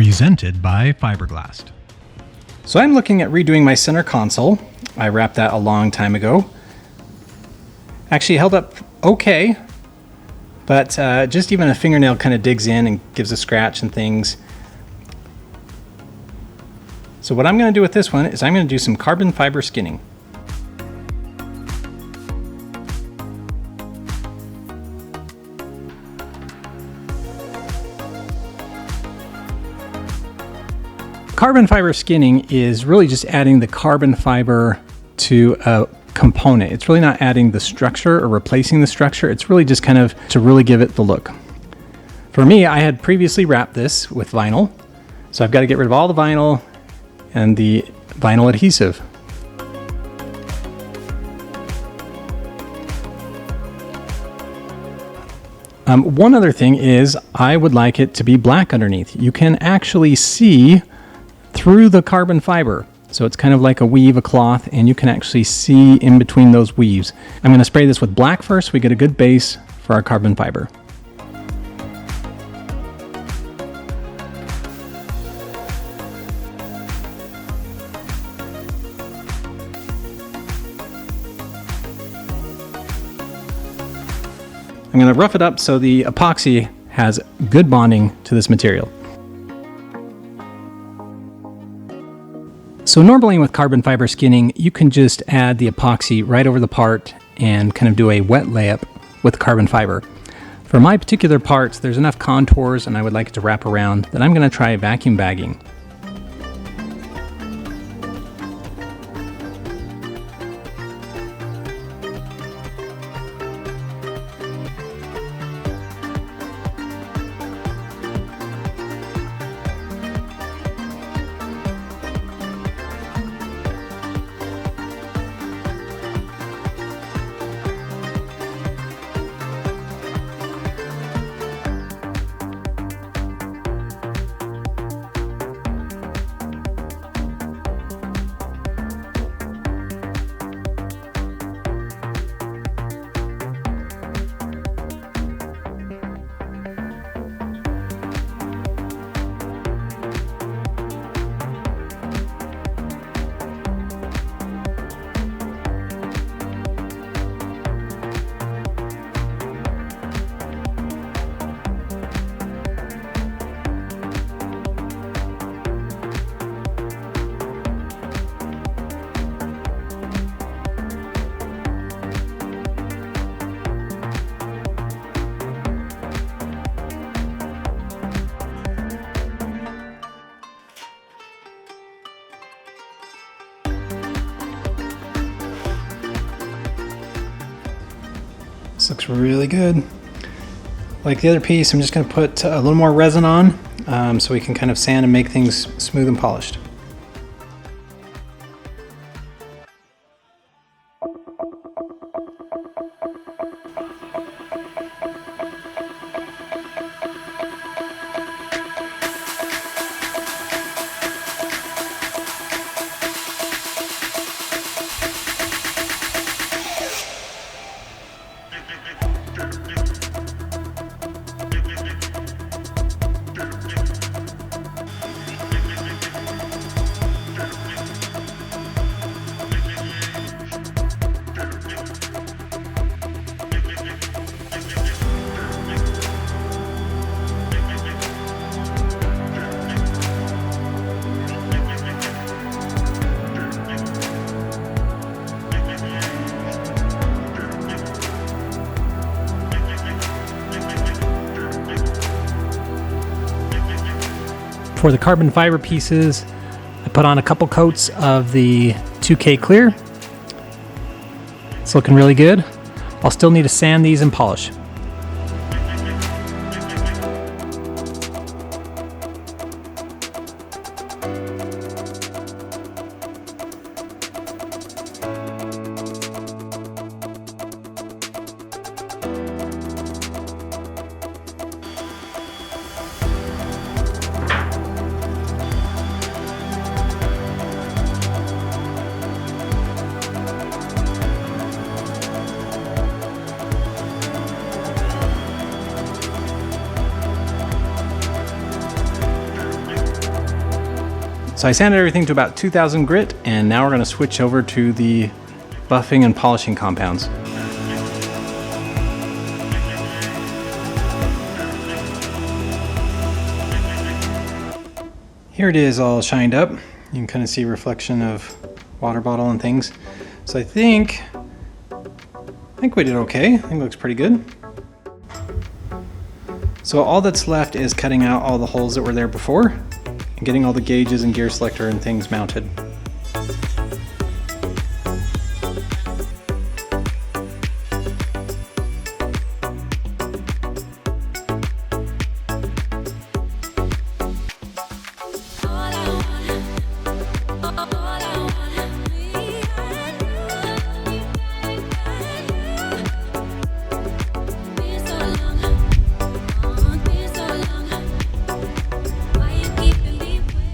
Presented by Fibre Glast. So I'm looking at redoing my center console. I wrapped that a long time ago. Actually held up okay, but just even a fingernail kind of digs in and gives a scratch and things. So what I'm going to do with this one is I'm going to do some carbon fiber skinning. Carbon fiber skinning is really just adding the carbon fiber to a component. It's really not adding the structure or replacing the structure. It's really just kind of to really give it the look. For me, I had previously wrapped this with vinyl, so I've got to get rid of all the vinyl and the vinyl adhesive. One other thing is I would like it to be black underneath. You can actually see through the carbon fiber. So it's kind of like a weave, a cloth, and you can actually see in between those weaves. I'm going to spray this with black first so we get a good base for our carbon fiber. I'm going to rough it up so the epoxy has good bonding to this material. So normally with carbon fiber skinning, you can just add the epoxy right over the part and kind of do a wet layup with carbon fiber. For my particular parts, there's enough contours and I would like it to wrap around that I'm going to try vacuum bagging. This looks really good. Like the other piece, I'm just going to put a little more resin on so we can kind of sand and make things smooth and polished. For the carbon fiber pieces, I put on a couple coats of the 2K clear. It's looking really good. I'll still need to sand these and polish. So I sanded everything to about 2000 grit, and now we're going to switch over to the buffing and polishing compounds. Here it is all shined up. You can kind of see a reflection of water bottle and things. So I think we did okay. I think it looks pretty good. So all that's left is cutting out all the holes that were there before and getting all the gauges and gear selector and things mounted.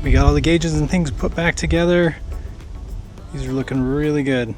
We got all the gauges and things put back together. These are looking really good.